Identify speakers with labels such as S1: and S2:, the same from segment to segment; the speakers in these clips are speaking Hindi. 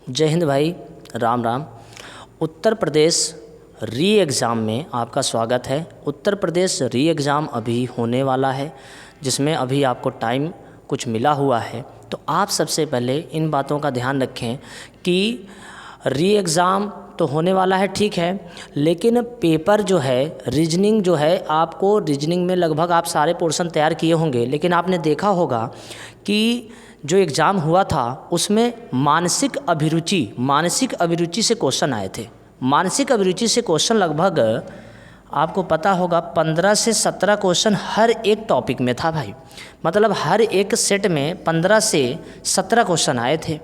S1: जय हिंद भाई, राम राम। उत्तर प्रदेश री एग्ज़ाम में आपका स्वागत है। उत्तर प्रदेश री एग्ज़ाम अभी होने वाला है, जिसमें अभी आपको टाइम कुछ मिला हुआ है। तो आप सबसे पहले इन बातों का ध्यान रखें कि री एग्ज़ाम तो होने वाला है, ठीक है, लेकिन पेपर जो है रीजनिंग जो है, आपको रीजनिंग में लगभग आप सारे पोर्शन तैयार किए होंगे, लेकिन आपने देखा होगा कि जो एग्ज़ाम हुआ था उसमें मानसिक अभिरुचि से क्वेश्चन आए थे। मानसिक अभिरुचि से क्वेश्चन लगभग आपको पता होगा 15 से 17 क्वेश्चन हर एक टॉपिक में था भाई। मतलब हर एक सेट में 15 से 17 क्वेश्चन आए थे।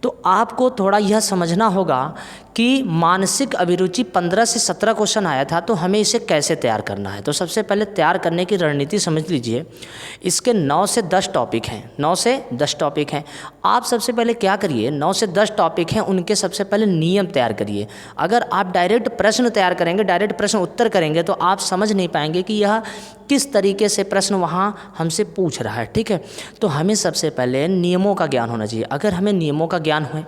S1: तो आपको थोड़ा यह समझना होगा कि मानसिक अभिरुचि 15 से 17 क्वेश्चन आया था, तो हमें इसे कैसे तैयार करना है। तो सबसे पहले तैयार करने की रणनीति समझ लीजिए। इसके 9 से 10 टॉपिक हैं, 9 से 10 टॉपिक हैं। आप सबसे पहले क्या करिए, 9 से 10 टॉपिक हैं, उनके सबसे पहले नियम तैयार करिए। अगर आप डायरेक्ट प्रश्न तैयार करेंगे, डायरेक्ट प्रश्न उत्तर करेंगे, तो आप समझ नहीं पाएंगे कि यह किस तरीके से प्रश्न वहाँ हमसे पूछ रहा है, ठीक है। तो हमें सबसे पहले नियमों का ज्ञान होना चाहिए। अगर हमें नियमों का ज्ञान हो,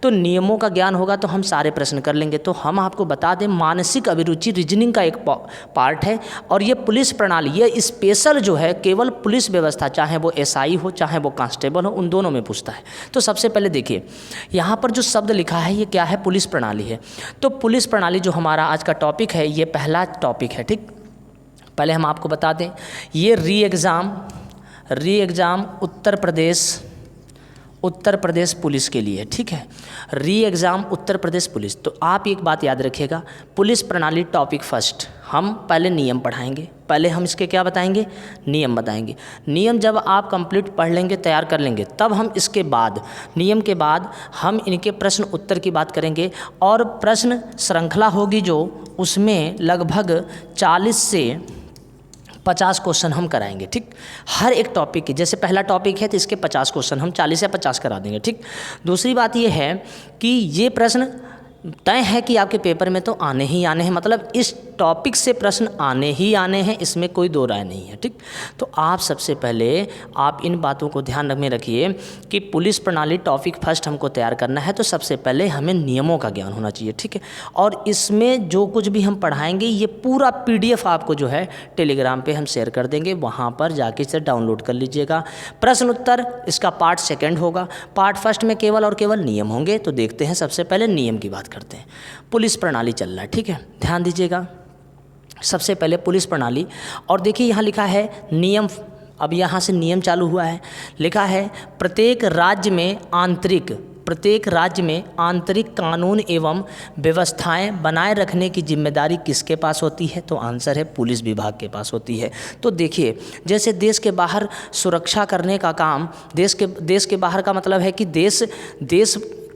S1: तो नियमों का ज्ञान होगा तो हम सारे प्रश्न कर लेंगे। तो हम आपको बता दें, मानसिक अभिरुचि रीजनिंग का एक पार्ट है, और ये पुलिस प्रणाली, ये स्पेशल जो है केवल पुलिस व्यवस्था, चाहे वो एसआई हो चाहे वो कांस्टेबल हो, उन दोनों में पूछता है। तो सबसे पहले देखिए, यहाँ पर जो शब्द लिखा है ये क्या है, पुलिस प्रणाली है। तो पुलिस प्रणाली जो हमारा आज का टॉपिक है, ये पहला टॉपिक है, ठीक। पहले हम आपको बता दें, ये री एग्ज़ाम उत्तर प्रदेश पुलिस के लिए, ठीक है। री एग्ज़ाम उत्तर प्रदेश पुलिस। तो आप एक बात याद रखिएगा, पुलिस प्रणाली टॉपिक फर्स्ट। हम पहले नियम पढ़ाएंगे, पहले हम इसके क्या बताएंगे, नियम बताएंगे। नियम जब आप कंप्लीट पढ़ लेंगे, तैयार कर लेंगे, तब हम इसके बाद, नियम के बाद हम इनके प्रश्न उत्तर की बात करेंगे। और प्रश्न श्रृंखला होगी जो, उसमें लगभग 40 से 50 क्वेश्चन हम कराएंगे, ठीक। हर एक टॉपिक की, जैसे पहला टॉपिक है तो इसके 50 क्वेश्चन हम 40 या 50 करा देंगे, ठीक। दूसरी बात ये है कि ये प्रश्न तय है कि आपके पेपर में तो आने ही आने हैं। मतलब इस टॉपिक से प्रश्न आने ही आने हैं, इसमें कोई दो राय नहीं है, ठीक। तो आप सबसे पहले आप इन बातों को ध्यान में रखिए कि पुलिस प्रणाली टॉपिक फर्स्ट हमको तैयार करना है। तो सबसे पहले हमें नियमों का ज्ञान होना चाहिए, ठीक है। और इसमें जो कुछ भी हम पढ़ाएंगे, ये पूरा PDF आपको जो है टेलीग्राम पे हम शेयर कर देंगे, वहाँ पर जाके इसे डाउनलोड कर लीजिएगा। प्रश्न उत्तर इसका पार्ट सेकेंड होगा, पार्ट फर्स्ट में केवल और केवल नियम होंगे। तो देखते हैं, सबसे पहले नियम की बात करते हैं। पुलिस प्रणाली चल रहा है, ठीक है, ध्यान दीजिएगा। सबसे पहले पुलिस प्रणाली, और देखिए यहाँ लिखा है नियम। अब यहाँ से नियम चालू हुआ है, लिखा है प्रत्येक राज्य में आंतरिक कानून एवं व्यवस्थाएं बनाए रखने की जिम्मेदारी किसके पास होती है। तो आंसर है पुलिस विभाग के पास होती है। तो देखिए, जैसे देश के बाहर सुरक्षा करने का काम, देश के बाहर का मतलब है कि देश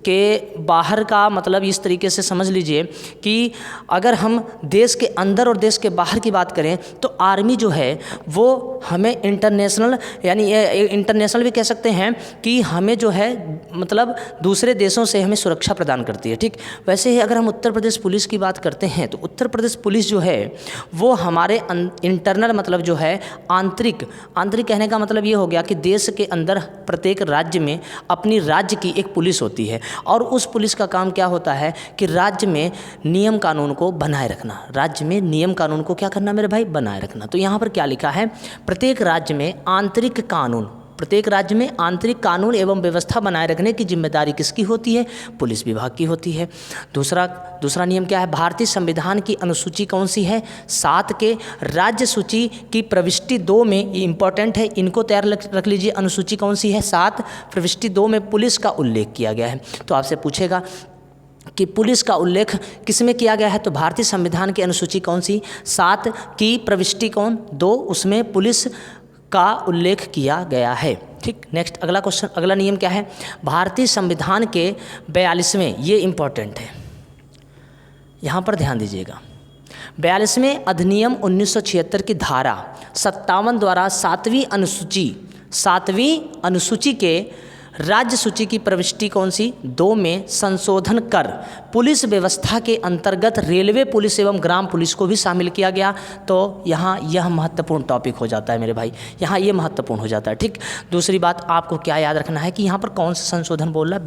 S1: के बाहर का मतलब इस तरीके से समझ लीजिए कि अगर हम देश के अंदर और देश के बाहर की बात करें, तो आर्मी जो है वो हमें इंटरनेशनल, यानी इंटरनेशनल भी कह सकते हैं कि हमें जो है मतलब दूसरे देशों से हमें सुरक्षा प्रदान करती है, ठीक। वैसे ही अगर हम उत्तर प्रदेश पुलिस की बात करते हैं, तो उत्तर प्रदेश पुलिस जो है वो हमारे इंटरनल, मतलब जो है आंतरिक कहने का मतलब ये हो गया कि देश के अंदर प्रत्येक राज्य में अपनी राज्य की एक पुलिस होती है, और उस पुलिस का काम क्या होता है कि राज्य में नियम कानून को बनाए रखना। राज्य में नियम कानून को क्या करना मेरे भाई, बनाए रखना। तो यहाँ पर क्या लिखा है, प्रत्येक राज्य में आंतरिक कानून एवं व्यवस्था बनाए रखने की जिम्मेदारी किसकी होती है, पुलिस विभाग की होती है। दूसरा नियम क्या है, भारतीय संविधान की अनुसूची कौन सी है, 7 के राज्य सूची की प्रविष्टि 2 में, ये इंपॉर्टेंट है, इनको तैयार रख लीजिए। अनुसूची कौन सी है, 7, प्रविष्टि 2 में पुलिस का उल्लेख किया गया है। तो आपसे पूछेगा कि पुलिस का उल्लेख किस में किया गया है, तो भारतीय संविधान की अनुसूची कौन सी, 7 की प्रविष्टि 2, उसमें पुलिस का उल्लेख किया गया है, ठीक। नेक्स्ट अगला क्वेश्चन, अगला नियम क्या है, भारतीय संविधान के 42वें, ये इंपॉर्टेंट है, यहाँ पर ध्यान दीजिएगा। 42वें अधिनियम 1976 की धारा 57 द्वारा 7वीं अनुसूची के राज्य सूची की प्रविष्टि कौन सी? 2 में संशोधन कर पुलिस व्यवस्था के अंतर्गत रेलवे पुलिस एवं ग्राम पुलिस को भी शामिल किया गया। तो यहाँ यह महत्वपूर्ण टॉपिक हो जाता है मेरे भाई, यहाँ ये महत्वपूर्ण हो जाता है। ठीक, दूसरी बात आपको क्या याद रखना है कि यहाँ पर कौन सा संशोधन बोल रहा है?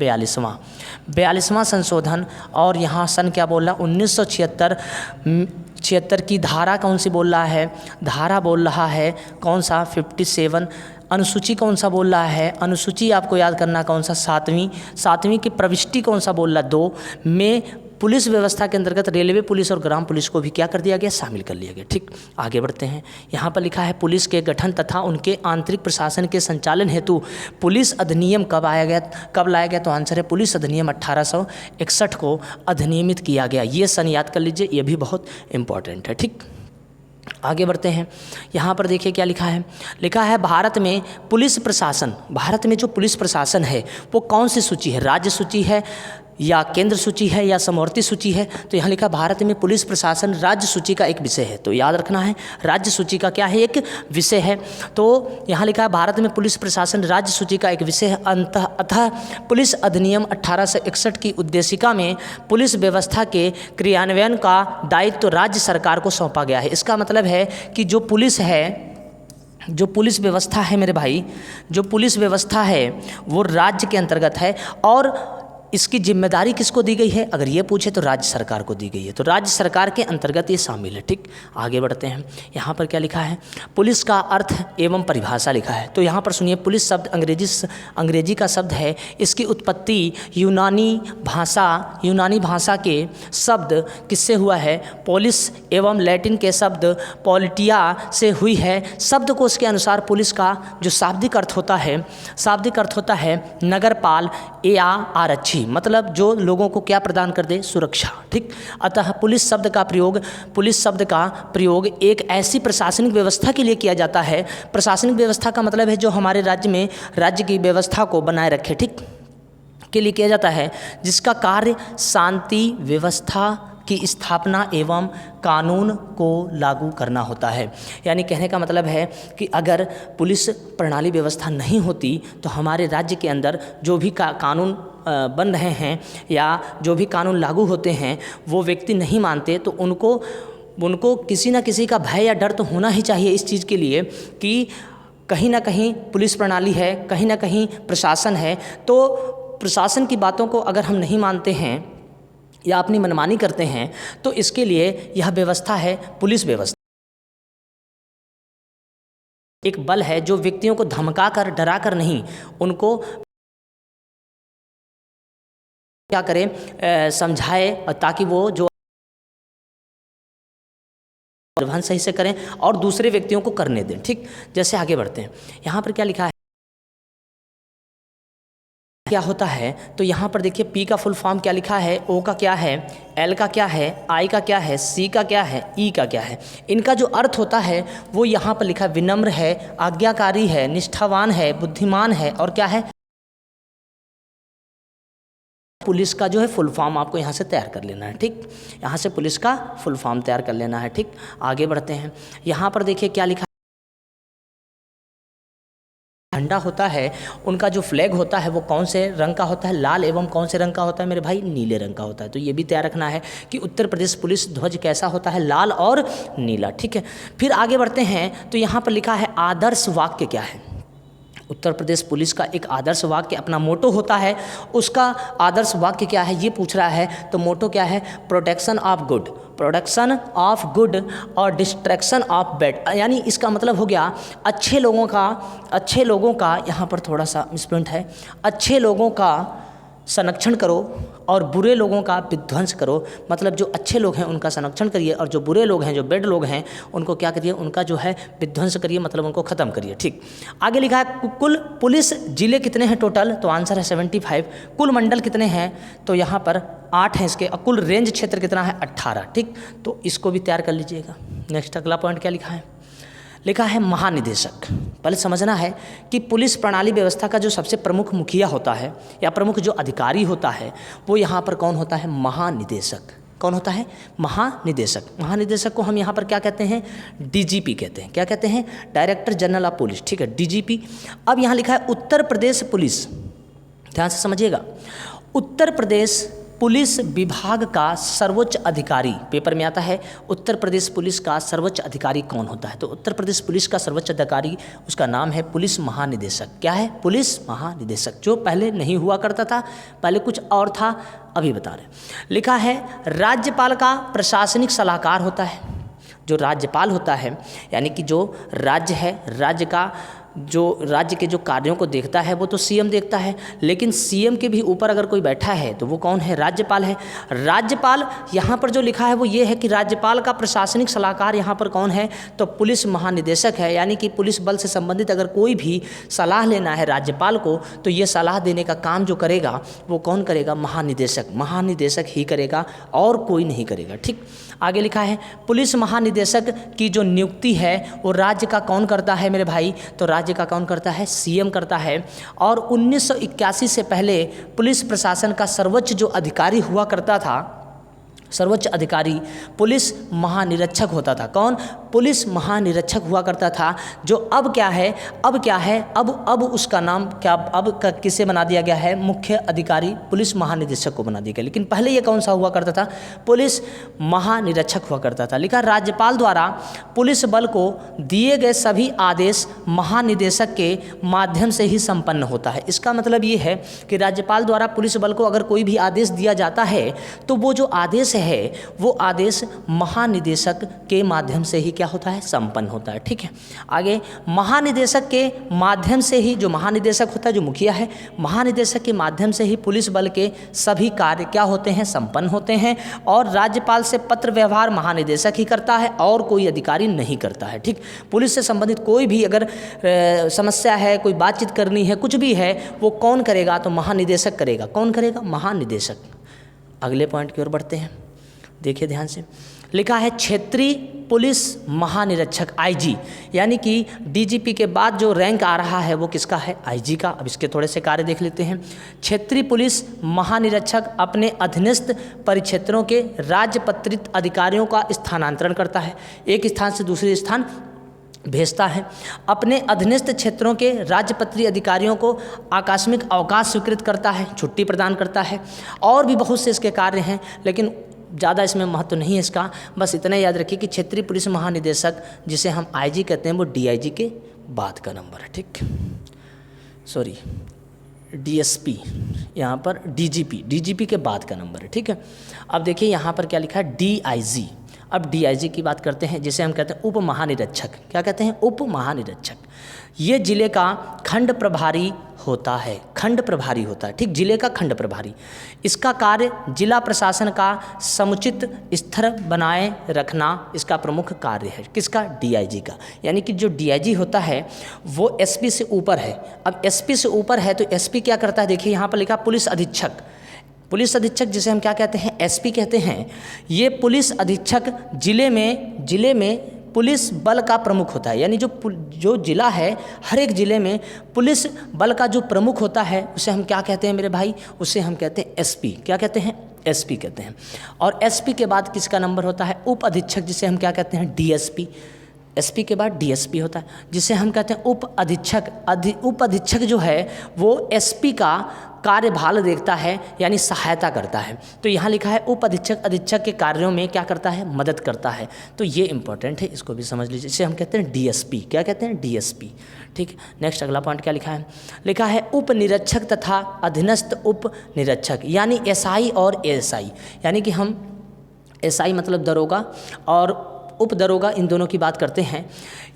S1: 42वां संशोधन। और यहाँ सन क्या बोल रहा है? 1976 की धारा कौन सी बोल रहा है? धारा बोल रहा है कौन सा? 57। अनुसूची कौन सा बोल रहा है? अनुसूची आपको याद करना कौन सा? 7वीं की प्रविष्टि कौन सा बोल रहा है? 2 में पुलिस व्यवस्था के अंतर्गत रेलवे पुलिस और ग्राम पुलिस को भी क्या कर दिया गया? शामिल कर लिया गया। ठीक, आगे बढ़ते हैं। यहाँ पर लिखा है पुलिस के गठन तथा उनके आंतरिक प्रशासन के संचालन हेतु पुलिस अधिनियम कब लाया गया? तो आंसर है पुलिस अधिनियम 1861 को अधिनियमित किया गया। ये सन याद कर लीजिए, ये भी बहुत इंपॉर्टेंट है। ठीक, आगे बढ़ते हैं। यहाँ पर देखिए क्या लिखा है? लिखा है भारत में पुलिस प्रशासन, भारत में जो पुलिस प्रशासन है वो कौन सी सूची है? राज्य सूची है या केंद्र सूची है या समवर्ती सूची है? तो यहाँ लिखा भारत में पुलिस प्रशासन राज्य सूची का एक विषय है। तो याद रखना है राज्य सूची का क्या है? एक विषय है। तो यहाँ लिखा है भारत में पुलिस प्रशासन राज्य सूची का एक विषय है। अतः पुलिस अधिनियम 1861 की उद्देशिका में पुलिस व्यवस्था के क्रियान्वयन का दायित्व तो राज्य सरकार को सौंपा गया है। इसका मतलब है कि जो पुलिस व्यवस्था है मेरे भाई, जो पुलिस व्यवस्था है वो राज्य के अंतर्गत है और इसकी जिम्मेदारी किसको दी गई है? अगर ये पूछे तो राज्य सरकार को दी गई है। तो राज्य सरकार के अंतर्गत ये शामिल है। ठीक, आगे बढ़ते हैं। यहाँ पर क्या लिखा है? पुलिस का अर्थ एवं परिभाषा लिखा है। तो यहाँ पर सुनिए, पुलिस शब्द अंग्रेजी का शब्द है। इसकी उत्पत्ति यूनानी भाषा के शब्द किससे हुआ है? पोलिस एवं लैटिन के शब्द पॉलिटिया से हुई है। शब्दकोश के अनुसार पुलिस का जो शाब्दिक अर्थ होता है नगरपाल या आरक्षी, मतलब जो लोगों को क्या प्रदान कर दे? सुरक्षा। ठीक, अतः पुलिस शब्द का प्रयोग एक ऐसी प्रशासनिक व्यवस्था के लिए किया जाता है। प्रशासनिक व्यवस्था का मतलब है जो हमारे राज्य की व्यवस्था को बनाए रखे, ठीक, के लिए किया जाता है, जिसका कार्य शांति व्यवस्था की स्थापना एवं कानून को लागू करना होता है। यानी कहने का मतलब है कि अगर पुलिस प्रणाली व्यवस्था नहीं होती तो हमारे राज्य के अंदर जो भी कानून बन रहे हैं या जो भी कानून लागू होते हैं वो व्यक्ति नहीं मानते, तो उनको किसी न किसी का भय या डर तो होना ही चाहिए इस चीज़ के लिए कि कहीं ना कहीं पुलिस प्रणाली है, कहीं ना कहीं प्रशासन है। तो प्रशासन की बातों को अगर हम नहीं मानते हैं या अपनी मनमानी करते हैं तो इसके लिए यह व्यवस्था है पुलिस व्यवस्था। एक बल है जो व्यक्तियों को धमका कर डरा कर नहीं, उनको क्या करें? समझाए ताकि वो जो परिवहन सही से करें और दूसरे व्यक्तियों को करने दें। ठीक, जैसे आगे बढ़ते हैं। यहाँ पर क्या लिखा है? क्या होता है? तो यहाँ पर देखिए पी का फुल फॉर्म क्या लिखा है, ओ का क्या है, एल का क्या है, आई का क्या है, सी का क्या है, ई का क्या है। इनका जो अर्थ होता है वो यहाँ पर लिखा है विनम्र है, आज्ञाकारी है, निष्ठावान है, बुद्धिमान है और क्या है। पुलिस का जो है फुल फॉर्म आपको यहाँ से तैयार कर लेना है। ठीक, यहाँ से पुलिस का फुल फॉर्म तैयार कर लेना है। ठीक, आगे बढ़ते हैं। यहाँ पर देखिए क्या लिखा, झंडा होता है, उनका जो फ्लैग होता है वो कौन से रंग का होता है? लाल एवं कौन से रंग का होता है मेरे भाई? नीले रंग का होता है। तो ये भी तैयार रखना है कि उत्तर प्रदेश पुलिस ध्वज कैसा होता है? लाल और नीला। ठीक है, फिर आगे बढ़ते हैं। तो यहाँ पर लिखा है आदर्श वाक्य क्या है? उत्तर प्रदेश पुलिस का एक आदर्श वाक्य अपना मोटो होता है, उसका आदर्श वाक्य क्या है ये पूछ रहा है। तो मोटो क्या है? प्रोटेक्शन ऑफ गुड और डिस्ट्रैक्शन ऑफ बैड। यानी इसका मतलब हो गया अच्छे लोगों का यहाँ पर थोड़ा सा मिसप्रिंट है, अच्छे लोगों का संरक्षण करो और बुरे लोगों का विध्वंस करो। मतलब जो अच्छे लोग हैं उनका संरक्षण करिए और जो बुरे लोग हैं, जो बेड लोग हैं, उनको क्या करिए? उनका जो है विध्वंस करिए, मतलब उनको ख़त्म करिए। ठीक, आगे लिखा है कुल पुलिस जिले कितने हैं टोटल? तो आंसर है 75। कुल मंडल कितने हैं? तो यहाँ पर 8 हैं इसके। और कुल रेंज क्षेत्र कितना है? 18। ठीक, तो इसको भी तैयार कर लीजिएगा। नेक्स्ट अगला पॉइंट क्या लिखा है? लिखा है महानिदेशक। पहले समझना है कि पुलिस प्रणाली व्यवस्था का जो सबसे प्रमुख मुखिया होता है या प्रमुख जो अधिकारी होता है वो यहाँ पर कौन होता है? महानिदेशक। कौन होता है? महानिदेशक। महानिदेशक को हम यहाँ पर क्या कहते हैं? डीजीपी कहते हैं। क्या कहते हैं? Director general of police. ठीक है, डीजीपी। अब यहाँ लिखा है उत्तर प्रदेश पुलिस। ध्यान से समझिएगा। उत्तर प्रदेश पुलिस विभाग का सर्वोच्च अधिकारी, पेपर में आता है उत्तर प्रदेश पुलिस का सर्वोच्च अधिकारी कौन होता है, तो उत्तर प्रदेश पुलिस का सर्वोच्च अधिकारी उसका नाम है पुलिस महानिदेशक। क्या है? पुलिस महानिदेशक, जो पहले नहीं हुआ करता था, पहले कुछ और था, अभी बता रहे। लिखा है राज्यपाल का प्रशासनिक सलाहकार होता है। जो राज्यपाल होता है यानी कि जो राज्य है, राज्य के जो कार्यों को देखता है वो तो सीएम देखता है, लेकिन सीएम के भी ऊपर अगर कोई बैठा है तो वो कौन है? राज्यपाल है। राज्यपाल यहाँ पर जो लिखा है वो ये है कि राज्यपाल का प्रशासनिक सलाहकार यहाँ पर कौन है? तो पुलिस महानिदेशक है। यानी कि पुलिस बल से संबंधित अगर कोई भी सलाह लेना है राज्यपाल को, तो ये सलाह देने का काम जो करेगा वो कौन करेगा? महानिदेशक। महानिदेशक ही करेगा और कोई नहीं करेगा। ठीक, आगे लिखा है पुलिस महानिदेशक की जो नियुक्ति है वो राज्य का कौन करता है मेरे भाई? तो राज्य का कौन करता है? सीएम करता है। और 1981 से पहले पुलिस प्रशासन का सर्वोच्च जो अधिकारी हुआ करता था, सर्वोच्च अधिकारी पुलिस महानिरीक्षक होता था। कौन? पुलिस महानिरीक्षक हुआ करता था, जो अब क्या है? अब उसका नाम क्या, अब किसे बना दिया गया है? मुख्य अधिकारी पुलिस महानिदेशक को बना दिया गया। लेकिन पहले ये कौन सा हुआ करता था? पुलिस महानिरीक्षक हुआ करता था। लिखा राज्यपाल द्वारा पुलिस बल को दिए गए सभी आदेश महानिदेशक के माध्यम से ही संपन्न होता है। इसका मतलब ये है कि राज्यपाल द्वारा पुलिस बल को अगर कोई भी आदेश दिया जाता है तो वो जो आदेश है वो आदेश महानिदेशक के माध्यम से ही क्या होता है? संपन्न होता है। ठीक है, आगे महानिदेशक के माध्यम से ही, जो महानिदेशक होता है, जो मुखिया है, महानिदेशक के माध्यम से ही पुलिस बल के सभी कार्य क्या होते हैं? संपन्न होते हैं। और राज्यपाल से पत्र व्यवहार महानिदेशक ही करता है और कोई अधिकारी नहीं करता है। ठीक, पुलिस से संबंधित कोई भी अगर समस्या है, कोई बातचीत करनी है, कुछ भी है, वो कौन करेगा? तो महानिदेशक करेगा। कौन करेगा? महानिदेशक। अगले पॉइंट की ओर बढ़ते हैं, देखिए ध्यान से। लिखा है क्षेत्रीय पुलिस महानिरीक्षक, आईजी, यानी कि डीजीपी के बाद जो रैंक आ रहा है वो किसका है? आईजी का। अब इसके थोड़े से कार्य देख लेते हैं। क्षेत्रीय पुलिस महानिरीक्षक अपने अधीनस्थ परिक्षेत्रों के राजपत्रित अधिकारियों का स्थानांतरण करता है, एक स्थान से दूसरे स्थान भेजता है। अपने अधीनस्थ क्षेत्रों के राजपत्रीय अधिकारियों को आकस्मिक अवकाश स्वीकृत करता है, छुट्टी प्रदान करता है। और भी बहुत से इसके कार्य हैं, लेकिन ज़्यादा इसमें महत्व नहीं है इसका। बस इतना याद रखिए कि क्षेत्रीय पुलिस महानिदेशक, जिसे हम आईजी कहते हैं, वो डीआईजी के बाद का नंबर है। ठीक, सॉरी, डीएसपी, यहाँ पर डीजीपी के बाद का नंबर है। ठीक है, अब देखिए यहाँ पर क्या लिखा है? डीआईजी। अब डीआईजी की बात करते हैं, जिसे हम कहते हैं उप महानिरीक्षक। क्या कहते हैं? उप महानिरीक्षक। ये जिले का खंड प्रभारी होता है, खंड प्रभारी होता है। ठीक, जिले का खंड प्रभारी। इसका कार्य जिला प्रशासन का समुचित स्तर बनाए रखना इसका प्रमुख कार्य है। किसका? डीआईजी का। यानी कि जो डीआईजी होता है वो एसपी से ऊपर है। अब एसपी से ऊपर है तो एसपी क्या करता है? देखिए यहाँ पर लिखा पुलिस अधीक्षक। पुलिस अधीक्षक जिसे हम क्या कहते हैं? एसपी कहते हैं। ये पुलिस अधीक्षक जिले में पुलिस बल का प्रमुख होता है। यानी जो जिला है, हर एक जिले में पुलिस बल का जो प्रमुख होता है उसे हम क्या कहते हैं मेरे भाई? उसे हम कहते हैं एसपी। क्या कहते हैं? एसपी कहते हैं। और एसपी के बाद किसका नंबर होता है? उप अधीक्षक, जिसे हम क्या कहते हैं? डीएसपी। एसपी के बाद डीएसपी होता है, जिसे हम कहते हैं उप अधीक्षक। उप अधीक्षक जो है वो एसपी का कार्यभार देखता है, यानी सहायता करता है। तो यहाँ लिखा है उप अधीक्षक के कार्यों में क्या करता है? मदद करता है। तो ये इंपॉर्टेंट है, इसको भी समझ लीजिए। इसे हम कहते हैं डीएसपी। क्या कहते हैं? डीएसपी। ठीक, नेक्स्ट अगला पॉइंट क्या लिखा है? लिखा है उप निरीक्षक तथा अधीनस्थ उप निरीक्षक, यानी एसआई और एएसआई। यानी कि हम एसआई मतलब दरोगा और उप दरोगा, इन दोनों की बात करते हैं।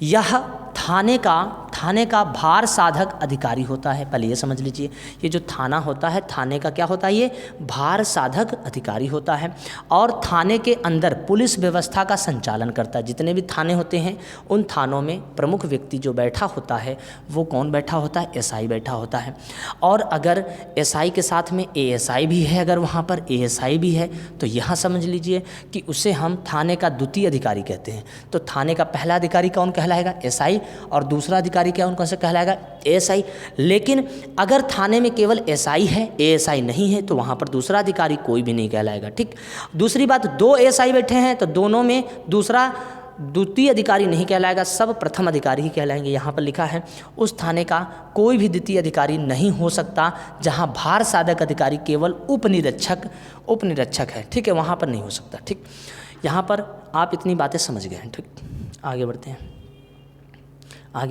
S1: यह थाने का भार साधक अधिकारी होता है। पहले ये समझ लीजिए, ये जो थाना होता है, थाने का क्या होता है? ये भार साधक अधिकारी होता है। और थाने के अंदर पुलिस व्यवस्था का संचालन करता है। जितने भी थाने होते हैं उन थानों में प्रमुख व्यक्ति जो बैठा होता है वो कौन बैठा होता है? एसआई बैठा होता है। और अगर एसआई के साथ में एएसआई भी है, अगर वहाँ पर एएसआई भी है, तो यहाँ समझ लीजिए कि उसे हम थाने का द्वितीय अधिकारी कहते हैं। तो थाने का पहला अधिकारी कौन कहलाएगा? एसआई। और दूसरा अधिकारी क्या उनका से कहलाएगा? एएसआई। लेकिन अगर थाने में केवल एसआई है, एएसआई नहीं है, तो वहाँ पर दूसरा अधिकारी कोई भी नहीं कहलाएगा। ठीक, दूसरी बात, दो एएसआई बैठे हैं तो दोनों में दूसरा द्वितीय अधिकारी नहीं कहलाएगा, सब प्रथम अधिकारी ही कहलाएंगे। यहाँ पर लिखा है उस थाने का कोई भी द्वितीय अधिकारी नहीं हो सकता जहाँ भार साधक अधिकारी केवल उपनिरीक्षक है, ठीक है, वहाँ पर नहीं हो सकता। ठीक, यहाँ पर आप इतनी बातें समझ गए हैं। ठीक, आगे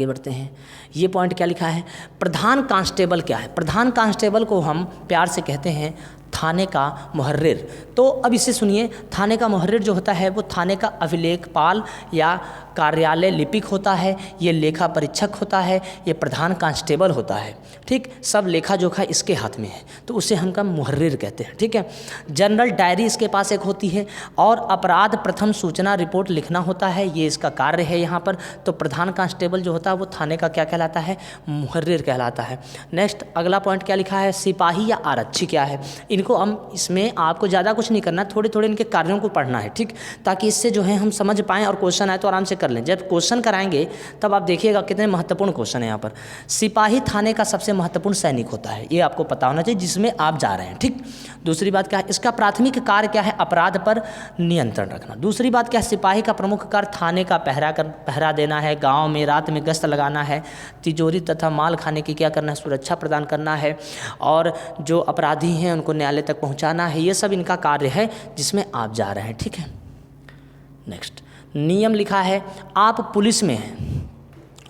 S1: बढ़ते हैं। ये पॉइंट क्या लिखा है, प्रधान कांस्टेबल क्या है। प्रधान कांस्टेबल को हम प्यार से कहते हैं थाने का मुहर्रिर। तो अब इसे सुनिए, थाने का मुहर्रिर जो होता है वो थाने का अभिलेखपाल या कार्यालय लिपिक होता है, ये लेखा परीक्षक होता है, ये प्रधान कांस्टेबल होता है। ठीक, सब लेखा जोखा इसके हाथ में है, तो उसे हम का मुहर्रिर कहते हैं। ठीक है, जनरल डायरी इसके पास एक होती है और अपराध प्रथम सूचना रिपोर्ट लिखना होता है, ये इसका कार्य है यहाँ पर। तो प्रधान कांस्टेबल जो होता है वो थाने का क्या कहलाता है, मुहर्रिर कहलाता है। नेक्स्ट अगला पॉइंट क्या लिखा है, सिपाही या आरक्षी क्या है। इनको हम इसमें आपको ज़्यादा कुछ नहीं करना, थोड़े थोड़े इनके कार्यों को पढ़ना है। ठीक, ताकि इससे जो है हम समझ पाएँ और क्वेश्चन आए तो आराम से कर लें। जब क्वेश्चन कराएंगे तब आप देखिएगा कितने महत्वपूर्ण क्वेश्चन है यहाँ पर। सिपाही थाने का सबसे महत्वपूर्ण सैनिक होता है, ये आपको पता होना चाहिए जिसमें आप जा रहे हैं। ठीक, दूसरी बात क्या है, इसका प्राथमिक कार्य क्या है, अपराध पर नियंत्रण रखना। दूसरी बात क्या है, सिपाही का प्रमुख कार्य थाने का पहरा देना है, गाँव में रात में गश्त लगाना है, तिजोरी तथा माल खाने की क्या करना है, सुरक्षा प्रदान करना है, और जो अपराधी हैं उनको न्यायालय तक पहुँचाना है। ये सब इनका कार्य है जिसमें आप जा रहे हैं। ठीक है, नेक्स्ट नियम लिखा है, आप पुलिस में हैं,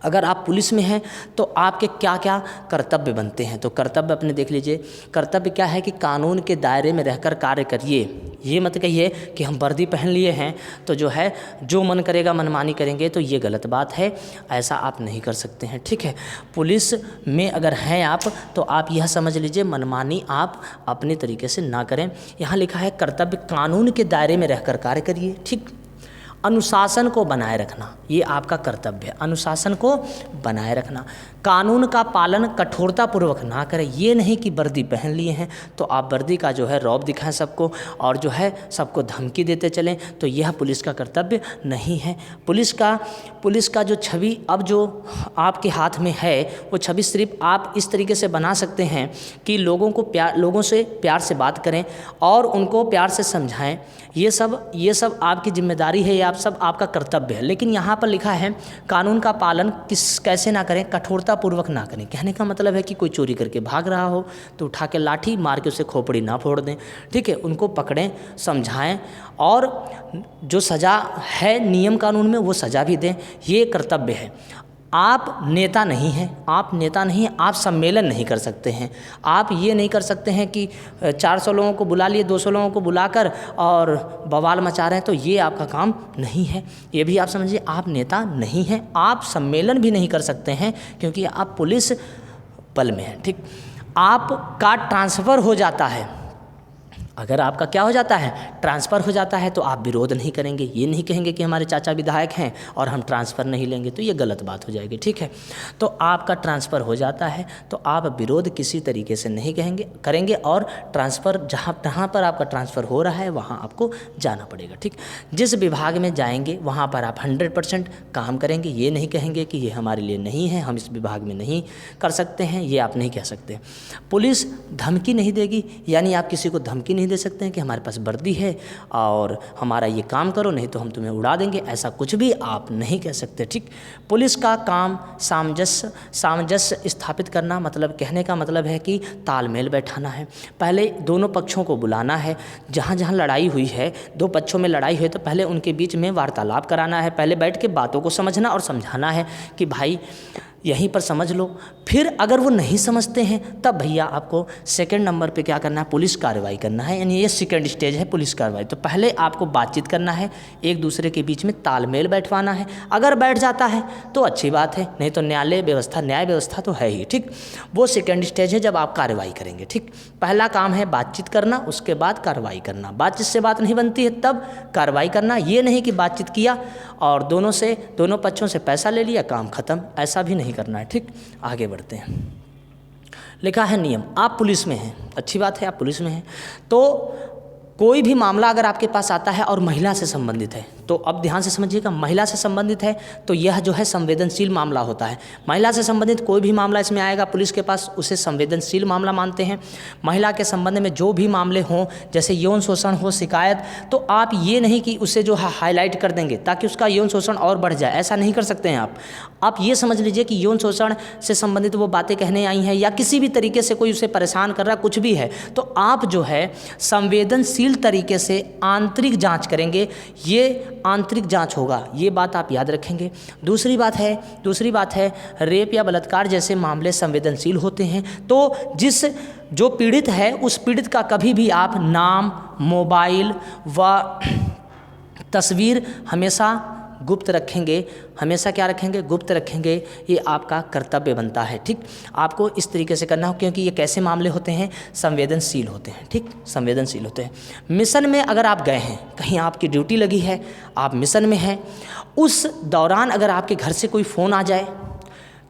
S1: अगर आप पुलिस में हैं तो आपके क्या क्या कर्तव्य बनते हैं। तो कर्तव्य अपने देख लीजिए, कर्तव्य क्या है कि कानून के दायरे में रहकर कार्य करिए। ये मत कहिए कि हम वर्दी पहन लिए हैं तो जो है जो मन करेगा मनमानी करेंगे, तो ये गलत बात है, ऐसा आप नहीं कर सकते हैं। ठीक है, पुलिस में अगर हैं आप तो आप यह समझ लीजिए मनमानी आप अपने तरीके से ना करें। यहाँ लिखा है कर्तव्य कानून के दायरे में रहकर कार्य करिए। ठीक, अनुशासन को बनाए रखना, ये आपका कर्तव्य है, अनुशासन को बनाए रखना। कानून का पालन कठोरतापूर्वक ना करें, ये नहीं कि वर्दी पहन लिए हैं तो आप वर्दी का जो है रौब दिखाएं सबको और जो है सबको धमकी देते चलें, तो यह पुलिस का कर्तव्य नहीं है। पुलिस का जो छवि अब जो आपके हाथ में है वो छवि सिर्फ आप इस तरीके से बना सकते हैं कि लोगों से प्यार से बात करें और उनको प्यार से समझाएं। ये सब आपकी जिम्मेदारी है, आप सब आपका कर्तव्य है। लेकिन यहाँ पर लिखा है कानून का पालन कैसे ना करें, कठोरतापूर्वक ना करें। कहने का मतलब है कि कोई चोरी करके भाग रहा हो तो उठा के लाठी मार के उसे खोपड़ी ना फोड़ दें। ठीक है, उनको पकड़ें, समझाएं और जो सज़ा है नियम कानून में वो सज़ा भी दें, ये कर्तव्य है। आप नेता नहीं हैं, आप सम्मेलन नहीं कर सकते हैं। आप ये नहीं कर सकते हैं कि 400 लोगों को बुला लिए, 200 लोगों को बुलाकर और बवाल मचा रहे हैं, तो ये आपका काम नहीं है। ये भी आप समझिए, आप नेता नहीं हैं, आप सम्मेलन भी नहीं कर सकते हैं क्योंकि आप पुलिस बल में हैं। ठीक, आपका ट्रांसफ़र हो जाता है, अगर आपका क्या हो जाता है, ट्रांसफ़र हो जाता है तो आप विरोध नहीं करेंगे, ये नहीं कहेंगे कि हमारे चाचा विधायक हैं और हम ट्रांसफ़र नहीं लेंगे, तो ये गलत बात हो जाएगी। ठीक है, तो आपका ट्रांसफ़र हो जाता है तो आप विरोध किसी तरीके से नहीं करेंगे और ट्रांसफ़र जहाँ पर आपका ट्रांसफ़र हो रहा है वहाँ आपको जाना पड़ेगा। ठीक, जिस विभाग में जाएंगे वहाँ पर आप 100% काम करेंगे, ये नहीं कहेंगे कि ये हमारे लिए नहीं है, हम इस विभाग में नहीं कर सकते हैं, ये आप नहीं कह सकते। पुलिस धमकी नहीं देगी, यानी आप किसी को धमकी नहीं दे सकते हैं कि हमारे पास वर्दी है और हमारा ये काम करो नहीं तो हम तुम्हें उड़ा देंगे, ऐसा कुछ भी आप नहीं कह सकते। ठीक, पुलिस का काम सामंजस्य स्थापित करना, मतलब कहने का मतलब है कि तालमेल बैठाना है। पहले दोनों पक्षों को बुलाना है, जहाँ जहाँ लड़ाई हुई है, दो पक्षों में लड़ाई हुई तो पहले उनके बीच में वार्तालाप कराना है, पहले बैठ के बातों को समझना और समझाना है कि भाई यहीं पर समझ लो। फिर अगर वो नहीं समझते हैं तब भैया आपको सेकंड नंबर पे क्या करना है, पुलिस कार्रवाई करना है, यानी ये सेकंड स्टेज है पुलिस कार्रवाई। तो पहले आपको बातचीत करना है, एक दूसरे के बीच में तालमेल बैठवाना है। अगर बैठ जाता है तो अच्छी बात है, नहीं तो न्याय व्यवस्था तो है ही। ठीक, वो सेकंड स्टेज है जब आप कार्रवाई करेंगे। ठीक, पहला काम है बातचीत करना, उसके बाद कार्रवाई करना। बातचीत से बात नहीं बनती है तब कार्रवाई करना, ये नहीं कि बातचीत किया और दोनों पक्षों से पैसा ले लिया, काम खत्म, ऐसा भी नहीं करना है। ठीक, आगे बढ़ते हैं। लिखा है नियम, आप पुलिस में हैं, अच्छी बात है, आप पुलिस में हैं, तो कोई भी मामला अगर आपके पास आता है और महिला से संबंधित है तो अब ध्यान से समझिएगा, महिला से संबंधित है तो यह जो है संवेदनशील मामला होता है। महिला से संबंधित कोई भी मामला इसमें आएगा पुलिस के पास, उसे संवेदनशील मामला मानते हैं। महिला के संबंध में जो भी मामले हों, जैसे यौन शोषण हो, शिकायत, तो आप ये नहीं कि उसे जो है हाईलाइट कर देंगे ताकि उसका यौन शोषण और बढ़ जाए, ऐसा नहीं कर सकते हैं आप ये समझ लीजिए कि यौन शोषण से संबंधित वो बातें कहने आई हैं या किसी भी तरीके से कोई उसे परेशान कर रहा है, कुछ भी है, तो आप जो है संवेदनशील तरीके से आंतरिक जांच करेंगे। ये आंतरिक जांच होगा, ये बात आप याद रखेंगे। दूसरी बात है रेप या बलात्कार जैसे मामले संवेदनशील होते हैं, तो जो पीड़ित है उस पीड़ित का कभी भी आप नाम, मोबाइल व तस्वीर हमेशा गुप्त रखेंगे। हमेशा क्या रखेंगे? गुप्त रखेंगे। ये आपका कर्तव्य बनता है। ठीक, आपको इस तरीके से करना हो, क्योंकि ये कैसे मामले होते हैं? संवेदनशील होते हैं। ठीक, संवेदनशील होते हैं। मिशन में अगर आप गए हैं, कहीं आपकी ड्यूटी लगी है, आप मिशन में हैं, उस दौरान अगर आपके घर से कोई फ़ोन आ जाए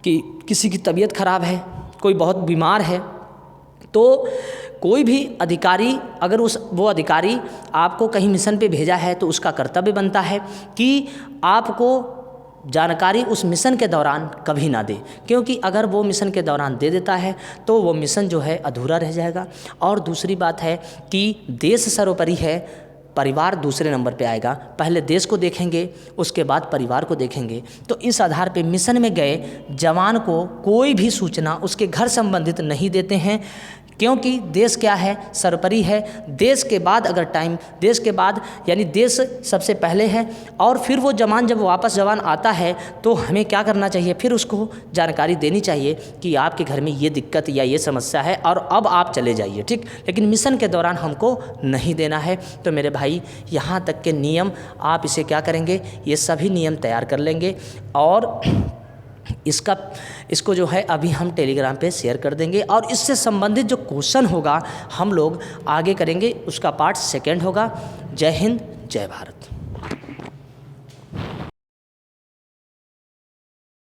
S1: कि किसी की तबीयत खराब है, कोई बहुत बीमार है, तो कोई भी अधिकारी अगर वो अधिकारी आपको कहीं मिशन पे भेजा है तो उसका कर्तव्य बनता है कि आपको जानकारी उस मिशन के दौरान कभी ना दे, क्योंकि अगर वो मिशन के दौरान दे देता है तो वो मिशन जो है अधूरा रह जाएगा। और दूसरी बात है कि देश सर्वोपरि है, परिवार दूसरे नंबर पे आएगा। पहले देश को देखेंगे, उसके बाद परिवार को देखेंगे। तो इस आधार पे मिशन में गए जवान को कोई भी सूचना उसके घर संबंधित नहीं देते हैं, क्योंकि देश क्या है? सर्वोपरि है। देश के बाद यानी देश सबसे पहले है। और फिर वो जवान जब वापस आता है तो हमें क्या करना चाहिए? फिर उसको जानकारी देनी चाहिए कि आपके घर में ये दिक्कत या ये समस्या है और अब आप चले जाइए। ठीक, लेकिन मिशन के दौरान हमको नहीं देना है। तो मेरे भाई, यहाँ तक के नियम आप इसे क्या करेंगे? ये सभी नियम तैयार कर लेंगे और इसको जो है अभी हम टेलीग्राम पे शेयर कर देंगे। और इससे संबंधित जो क्वेश्चन होगा हम लोग आगे करेंगे, उसका पार्ट 2 होगा। जय हिंद, जय भारत।